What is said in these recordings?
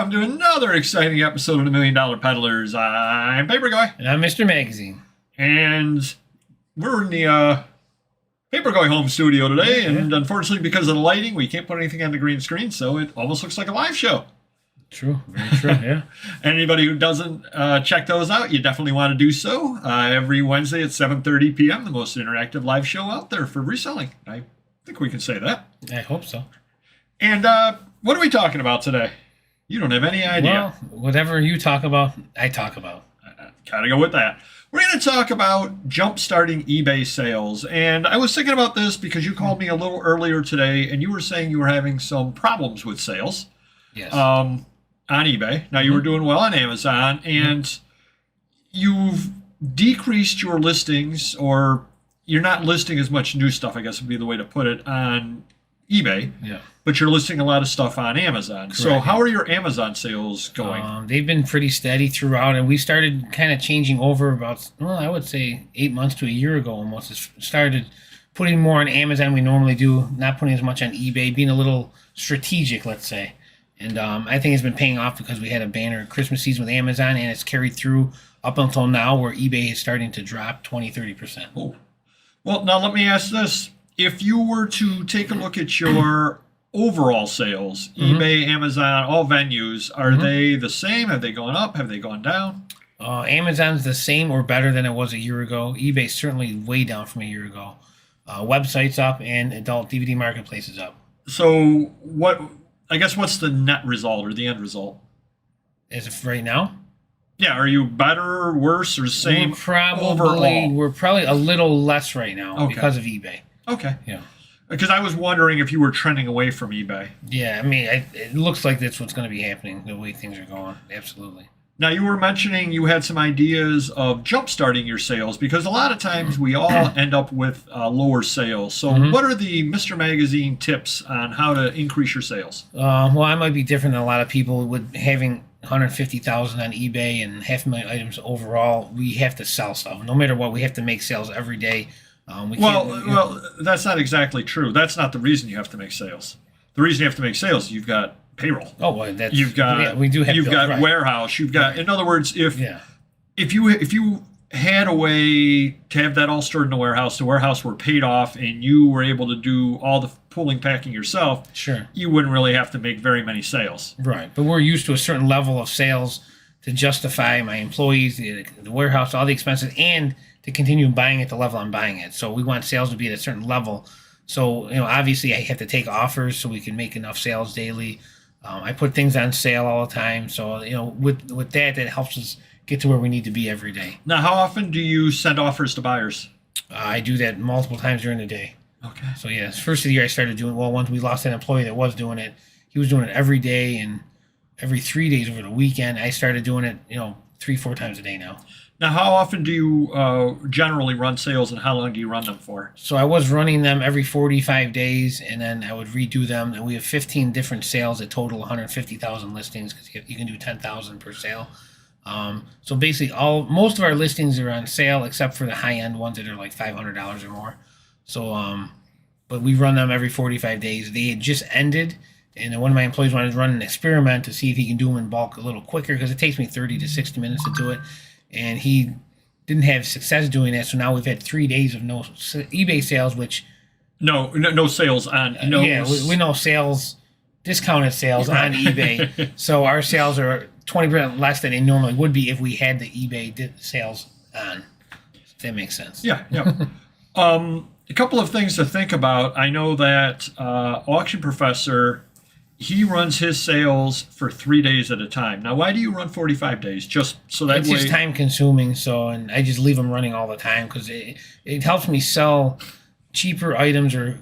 welcome to another exciting episode of the Million Dollar Peddlers. I'm Papergoy. And I'm Mr. Magazine. And we're in the Papergoy home studio today, and unfortunately because of the lighting, we can't put anything on the green screen, so it almost looks like a live show. True, very true, yeah. Anybody who doesn't check those out, you definitely want to do so. Every Wednesday at 7:30 p.m., the most interactive live show out there for reselling. I think we can say that. I hope so. And what are we talking about today? You don't have any idea. Well, whatever you talk about, I talk about. Gotta go with that. We're going to talk about jump-starting eBay sales. And I was thinking about this because you called me a little earlier today, and you were saying you were having some problems with sales. Yes. On eBay. Now, you were doing well on Amazon, and you've decreased your listings, or you're not listing as much new stuff, I guess would be the way to put it, on eBay. Yeah. But you're listing a lot of stuff on Amazon. Correct, so how are your Amazon sales going? They've been pretty steady throughout, and we started kind of changing over about, well, I would say 8 months to a year ago almost. It started putting more on Amazon we normally do, not putting as much on eBay, being a little strategic, let's say. And I think it's been paying off because we had a banner Christmas season with Amazon, and it's carried through up until now where eBay is starting to drop 20-30%. Oh. Well, now let me ask this. If you were to take a look at your overall sales, eBay, Amazon, all venues, are they the same? Have they gone up? Have they gone down? Amazon's the same or better than it was a year ago. eBay's certainly way down from a year ago. Website's up, and adult DVD marketplace is up. So what's the net result or the end result? As of right now? Yeah, are you better, worse, or same overall? We're probably a little less right now because of eBay. Okay. Yeah. Because I was wondering if you were trending away from eBay. Yeah, I mean, it looks like that's what's going to be happening, the way things are going. Absolutely. Now, you were mentioning you had some ideas of jump-starting your sales, because a lot of times we all end up with lower sales. So what are the Mr. Magazine tips on how to increase your sales? Well, I might be different than a lot of people with having 150,000 on eBay and 500,000 items overall. We have to sell stuff. No matter what, we have to make sales every day. Well, that's not exactly true. That's not the reason you have to make sales. The reason you have to make sales, you've got payroll. Oh, well, that's we do have. You've got right. warehouse. You've got. In other words, if you had a way to have that all stored in the warehouse were paid off, and you were able to do all the pulling, packing yourself, sure, you wouldn't really have to make very many sales. Right, but we're used to a certain level of sales to justify my employees, the warehouse, all the expenses, and to continue buying at the level I'm buying it. So we want sales to be at a certain level. So, obviously I have to take offers so we can make enough sales daily. I put things on sale all the time. So, with that helps us get to where we need to be every day. Now, how often do you send offers to buyers? I do that multiple times during the day. Okay. So, first of the year I started doing, once we lost an employee that was doing it, he was doing it every day, and every 3 days over the weekend. I started doing it, 3-4 times a day now. Now, how often do you generally run sales, and how long do you run them for? So I was running them every 45 days, and then I would redo them. And we have 15 different sales that total 150,000 listings, because you can do 10,000 per sale. So basically, most of our listings are on sale, except for the high-end ones that are like $500 or more. So, but we run them every 45 days. They had just ended, and one of my employees wanted to run an experiment to see if he can do them in bulk a little quicker, because it takes me 30 to 60 minutes to do it. And he didn't have success doing that, so now we've had 3 days of no eBay sales, which no sales on we know sales, discounted sales on eBay. So our sales are 20% less than they normally would be if we had the eBay sales on. If that makes sense. Yeah. A couple of things to think about. I know that Auction Professor, he runs his sales for 3 days at a time. Now, why do you run 45 days? Just so that it's just time consuming. So, and I just leave them running all the time because it helps me sell cheaper items or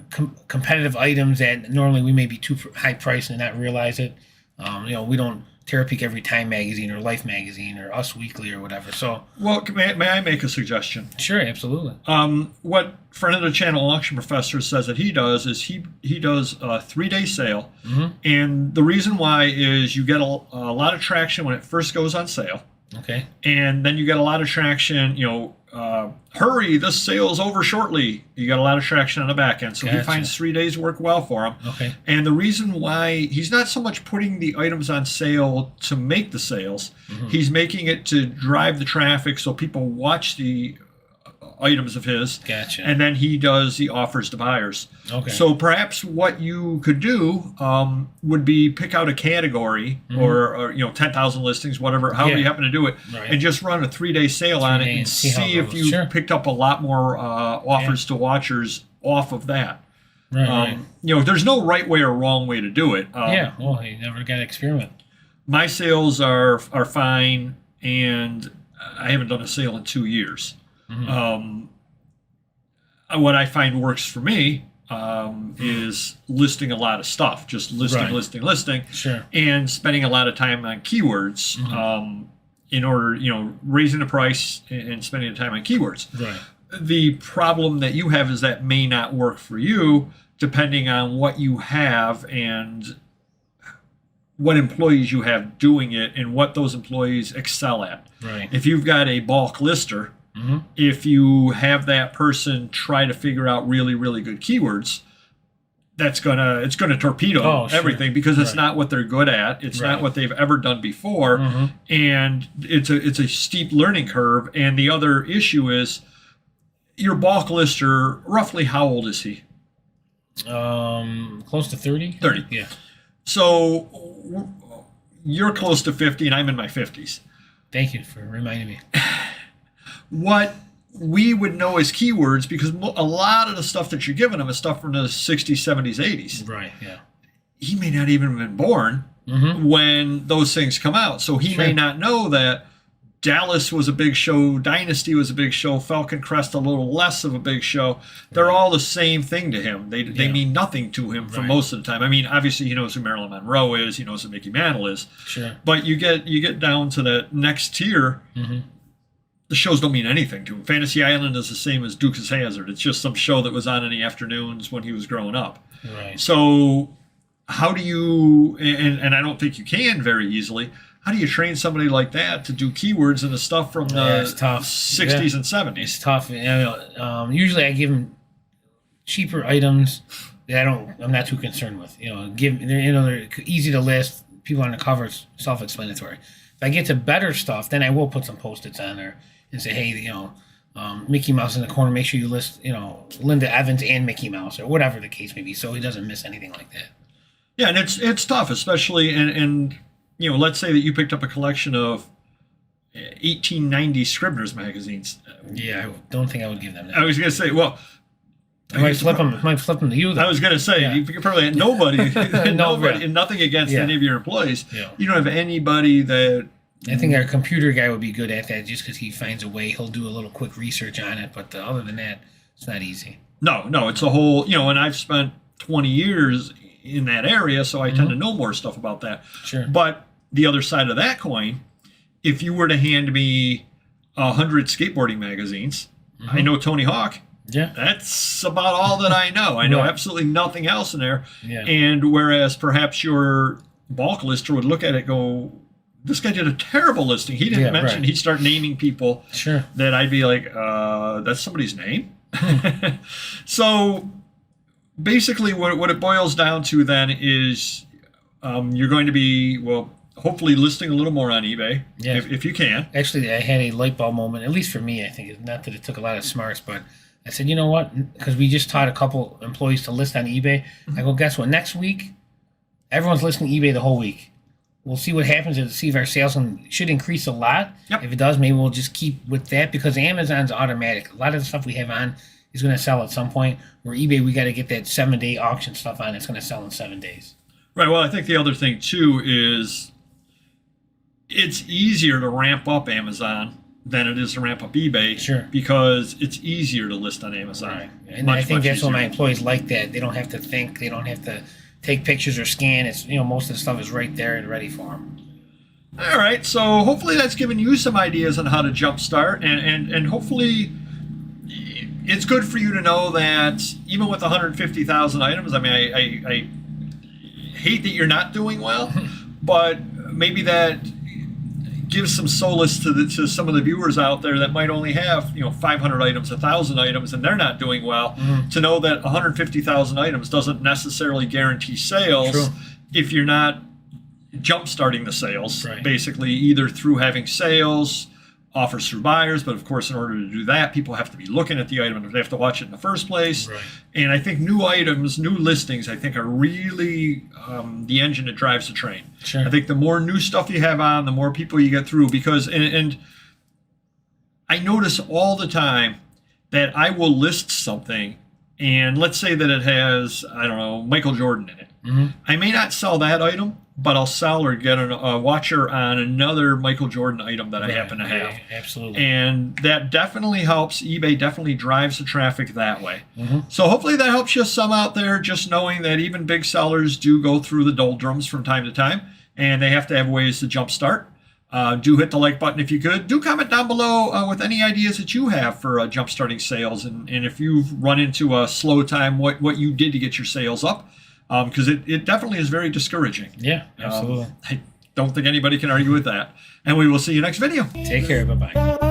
competitive items that normally we may be too high priced and not realize it. We don't Terapeak every Time magazine or Life magazine or Us Weekly or whatever. So, well, may I make a suggestion? Sure, absolutely. What friend of the channel, Auction Professor, says that he does is he does a 3-day sale, and the reason why is you get a lot of traction when it first goes on sale. Okay. And then you get a lot of traction, hurry, this sale's over shortly. You got a lot of traction on the back end. So he Gotcha. finds 3 days work well for him. Okay. And the reason why he's not so much putting the items on sale to make the sales, he's making it to drive the traffic so people watch the items of his. Gotcha. And then he does the offers to buyers. Okay. So perhaps what you could do would be pick out a category or 10,000 listings, whatever, however you happen to do it, Right. and just run a 3-day sale on it and and see how see it if goes. you Sure. picked up a lot more offers to watchers off of that. Right. There's no right way or wrong way to do it. Yeah. Well, you never got to experiment. My sales are fine, and I haven't done a sale in 2 years. What I find works for me is listing a lot of stuff, just listing, Right. listing, Sure. and spending a lot of time on keywords in order, raising the price and spending the time on keywords. Right. The problem that you have is that may not work for you, depending on what you have and what employees you have doing it and what those employees excel at. Right. If you've got a bulk lister, if you have that person try to figure out really, really good keywords, it's gonna torpedo everything because it's not what they're good at. It's not what they've ever done before, and it's a steep learning curve. And the other issue is your bulk lister. Roughly, how old is he? Close to 30. 30. Yeah. So you're close to 50, and I'm in my 50s. Thank you for reminding me. What we would know as keywords, because a lot of the stuff that you're giving him is stuff from the 60s, 70s, 80s. Right. Yeah. He may not even have been born when those things come out. So he may not know that Dallas was a big show, Dynasty was a big show, Falcon Crest a little less of a big show. They're all the same thing to him. They mean nothing to him for most of the time. I mean, obviously he knows who Marilyn Monroe is, he knows who Mickey Mantle is. Sure. But you get down to the next tier, the shows don't mean anything to him. Fantasy Island is the same as Dukes of Hazzard. It's just some show that was on in the afternoons when he was growing up. Right. So how do you, and I don't think you can very easily, how do you train somebody like that to do keywords and the stuff from the it's tough. 60s and 70s? It's tough. Usually I give them cheaper items that I'm not too concerned with. They're easy to list. People on the cover, it's self-explanatory. If I get to better stuff, then I will put some Post-its on there and say, hey, Mickey Mouse in the corner, make sure you list, Linda Evans and Mickey Mouse or whatever the case may be, so he doesn't miss anything like that. Yeah, and it's tough, especially, and let's say that you picked up a collection of 1890 Scribner's magazines. Yeah, I don't think I would give them that. I was going to say, well, I might flip them to you, though. I was going to say, you could probably nobody, yeah. and nothing against any of your employees. Yeah. You don't have anybody that. I think our computer guy would be good at that just because he finds a way. He'll do a little quick research on it, but other than that, it's not easy. No, it's a whole, and I've spent 20 years in that area, so I tend to know more stuff about that. Sure. But the other side of that coin, if you were to hand me 100 skateboarding magazines, I know Tony Hawk. Yeah. That's about all that I know. I know absolutely nothing else in there. Yeah. And whereas perhaps your bulk lister would look at it and go, this guy did a terrible listing. He didn't mention, he'd start naming people that I'd be like, that's somebody's name? So basically what it boils down to then is you're going to be, hopefully listing a little more on eBay if you can. Actually, I had a light bulb moment, at least for me, I think. Not that it took a lot of smarts, but I said, you know what? Because we just taught a couple employees to list on eBay. I go, guess what? Next week, everyone's listing eBay the whole week. We'll see what happens and see if our sales should increase a lot. Yep. If it does, maybe we'll just keep with that because Amazon's automatic. A lot of the stuff we have on is going to sell at some point. Where eBay, we got to get that 7-day auction stuff on. It's going to sell in 7 days. Right. Well, I think the other thing, too, is it's easier to ramp up Amazon than it is to ramp up eBay. Sure. Because it's easier to list on Amazon. Right. And I think that's what my employees like that. They don't have to think. They don't have to take pictures or scan. It's most of the stuff is right there and ready for them. All right. So hopefully that's given you some ideas on how to jumpstart. And hopefully it's good for you to know that even with 150,000 items, I mean, I hate that you're not doing well, but maybe that give some solace to some of the viewers out there that might only have 500 items, 1,000 items, and they're not doing well. To know that 150,000 items doesn't necessarily guarantee sales. True. If you're not jump starting the sales, Right. basically either through having sales, offers through buyers, but of course in order to do that, people have to be looking at the item and they have to watch it in the first place. Right. And I think new items, new listings, I think are really the engine that drives the train. Sure. I think the more new stuff you have on, the more people you get through, because and I notice all the time that I will list something, and let's say that it has, I don't know, Michael Jordan in it. I may not sell that item, but I'll sell or get a watcher on another Michael Jordan item that I happen to have. Absolutely. And that definitely helps. eBay definitely drives the traffic that way. So hopefully that helps you some out there, just knowing that even big sellers do go through the doldrums from time to time, and they have to have ways to jumpstart. Do hit the like button if you could. Do comment down below with any ideas that you have for jumpstarting sales, and if you've run into a slow time, what you did to get your sales up. Because it definitely is very discouraging. Yeah, absolutely. I don't think anybody can argue with that. And we will see you next video. Take care. Bye-bye.